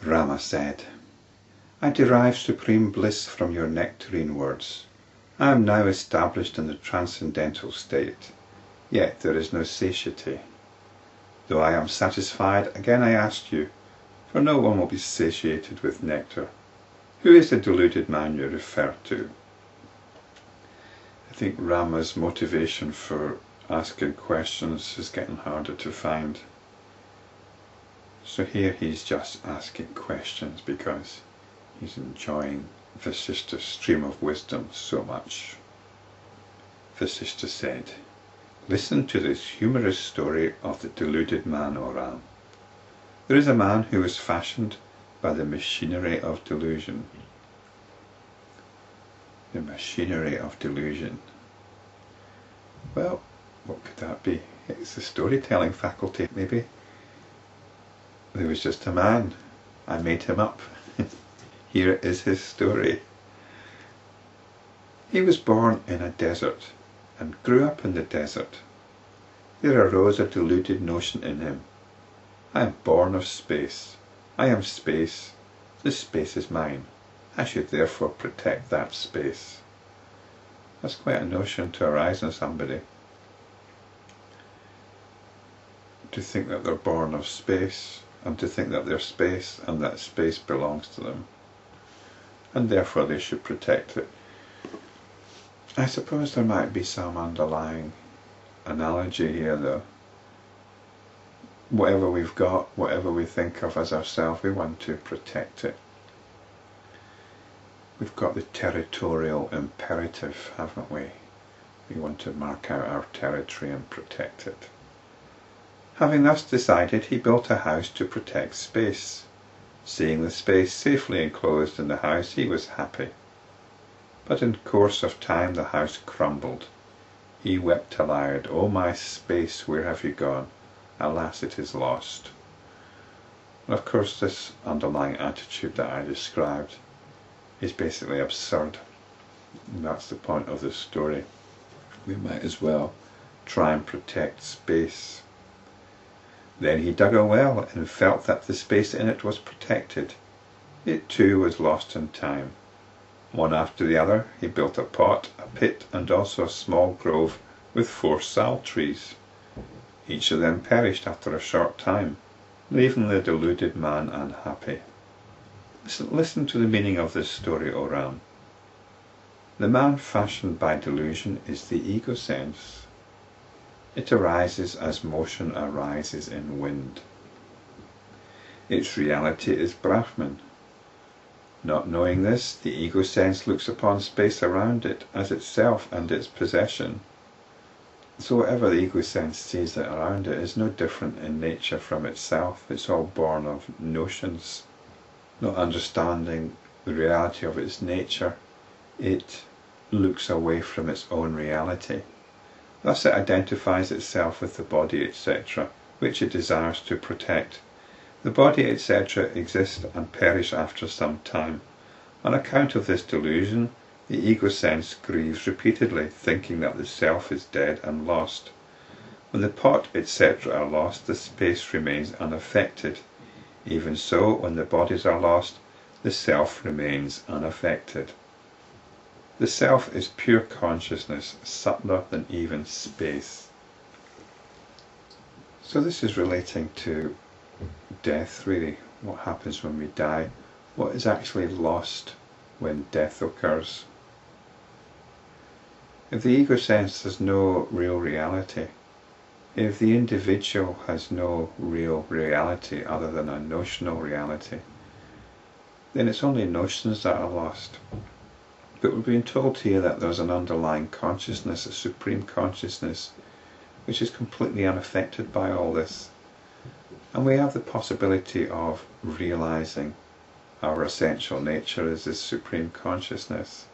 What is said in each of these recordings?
Rama said, I derive supreme bliss from your nectarine words. I am now established in the transcendental state, yet there is no satiety. Though I am satisfied, again I ask you, for no one will be satiated with nectar. Who is the deluded man you refer to? I think Rama's motivation for asking questions is getting harder to find. So here he's just asking questions because he's enjoying Vasishta's stream of wisdom so much. Vasishta said, listen to this humorous story of the deluded man, O Ram. There is a man who was fashioned by the machinery of delusion. The machinery of delusion. Well, what could that be? It's the storytelling faculty, maybe. There was just a man. I made him up. Here is his story. He was born in a desert and grew up in the desert. There arose a deluded notion in him. I am born of space. I am space. This space is mine. I should therefore protect that space. That's quite a notion to arise in somebody. To think that they're born of space, and to think that they're space, and that space belongs to them, and therefore they should protect it. I suppose there might be some underlying analogy here though. Whatever we've got, whatever we think of as ourselves, we want to protect it. We've got the territorial imperative, haven't we? We want to mark out our territory and protect it. Having thus decided, he built a house to protect space. Seeing the space safely enclosed in the house, he was happy. But in course of time the house crumbled. He wept aloud, "O my space, where have you gone? Alas, it is lost." And of course this underlying attitude that I described is basically absurd. And that's the point of this story. We might as well try and protect space. Then he dug a well and felt that the space in it was protected. It too was lost in time. One after the other he built a pot, a pit, and also a small grove with 4 sal trees. Each of them perished after a short time, leaving the deluded man unhappy. Listen to the meaning of this story, O Ram. The man fashioned by delusion is the egosense. It arises as motion arises in wind. Its reality is Brahman. Not knowing this, the egosense looks upon space around it as itself and its possession. So whatever the egosense sees that around it is no different in nature from itself. It's all born of notions. Not understanding the reality of its nature, it looks away from its own reality. Thus it identifies itself with the body, etc., which it desires to protect. The body, etc., exists and perish after some time. On account of this delusion, the ego sense grieves repeatedly, thinking that the self is dead and lost. When the pot, etc., are lost, the space remains unaffected. Even so, when the bodies are lost, the self remains unaffected. The self is pure consciousness, subtler than even space. So this is relating to death, really. What happens when we die? What is actually lost when death occurs? If the ego sense has no real reality, if the individual has no real reality other than a notional reality, then it's only notions that are lost. But we're being told here that there's an underlying consciousness, a supreme consciousness, which is completely unaffected by all this. And we have the possibility of realizing our essential nature as this supreme consciousness.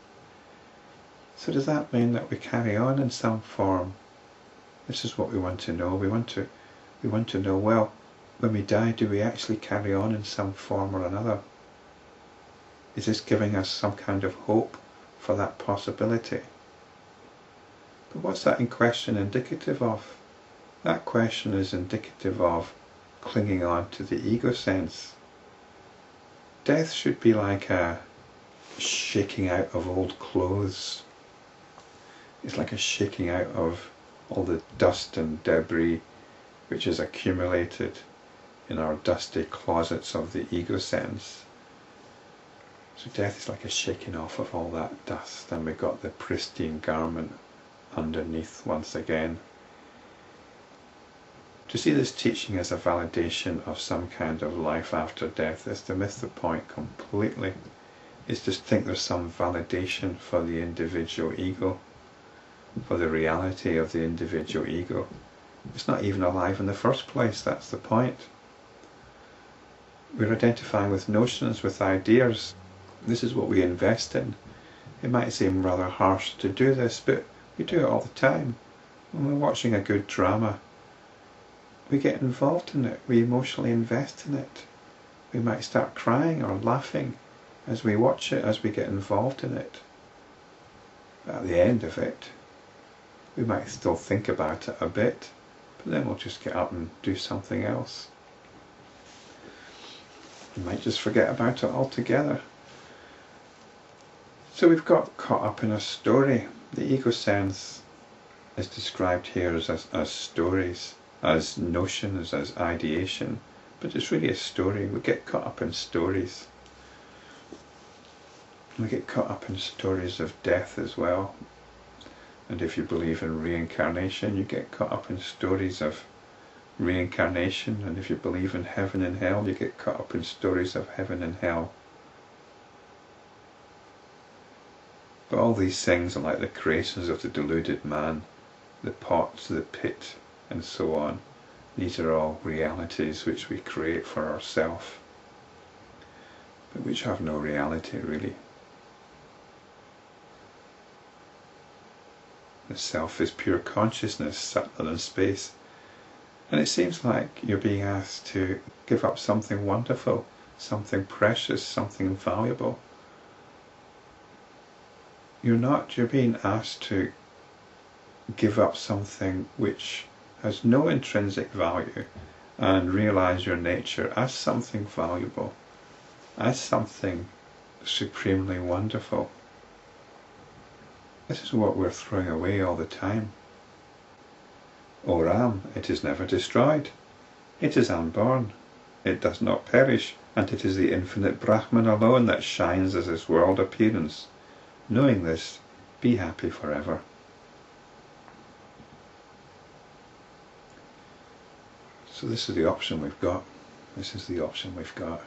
So does that mean that we carry on in some form? This is what we want to know. We want to know, well, when we die, do we actually carry on in some form or another? Is this giving us some kind of hope for that possibility? But what's that in question indicative of? That question is indicative of clinging on to the ego sense. death should be like a shaking out of old clothes. It's like a shaking out of all the dust and debris which is accumulated in our dusty closets of the egosense. So death is like a shaking off of all that dust, and we've got the pristine garment underneath once again. To see this teaching as a validation of some kind of life after death is to miss the point completely. It's just think there's some validation for the individual ego, for the reality of the individual ego. It's not even alive in the first place, that's the point. We're identifying with notions, with ideas. This is what we invest in. It might seem rather harsh to do this, but we do it all the time. When we're watching a good drama, we get involved in it, we emotionally invest in it. We might start crying or laughing as we watch it, as we get involved in it. At the end of it, we might still think about it a bit, but then we'll just get up and do something else. We might just forget about it altogether. So we've got caught up in a story. The egosense is described here as stories, as notions, as ideation, but it's really a story. We get caught up in stories. We get caught up in stories of death as well. And if you believe in reincarnation, you get caught up in stories of reincarnation. And if you believe in heaven and hell, you get caught up in stories of heaven and hell. But all these things are like the creations of the deluded man, the pot, the pit, and so on. These are all realities which we create for ourselves, but which have no reality really. The self is pure consciousness, subtler than space. And it seems like you're being asked to give up something wonderful, something precious, something valuable. You're not. You're being asked to give up something which has no intrinsic value and realize your nature as something valuable, as something supremely wonderful. This is what we're throwing away all the time. O Ram, it is never destroyed. It is unborn. It does not perish, and it is the infinite Brahman alone that shines as its world appearance. Knowing this, be happy forever. So this is the option we've got. This is the option we've got.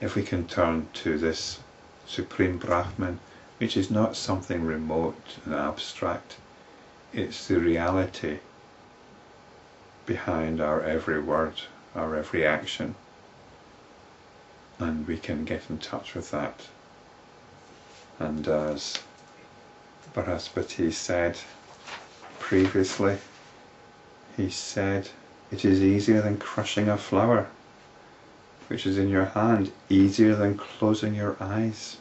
If we can turn to this Supreme Brahman, which is not something remote and abstract, it's the reality behind our every word, our every action, and we can get in touch with that. And as Brihaspati said previously, he said, it is easier than crushing a flower, which is in your hand, easier than closing your eyes.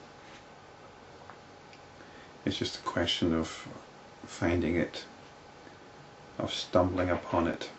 It's just a question of finding it, of stumbling upon it.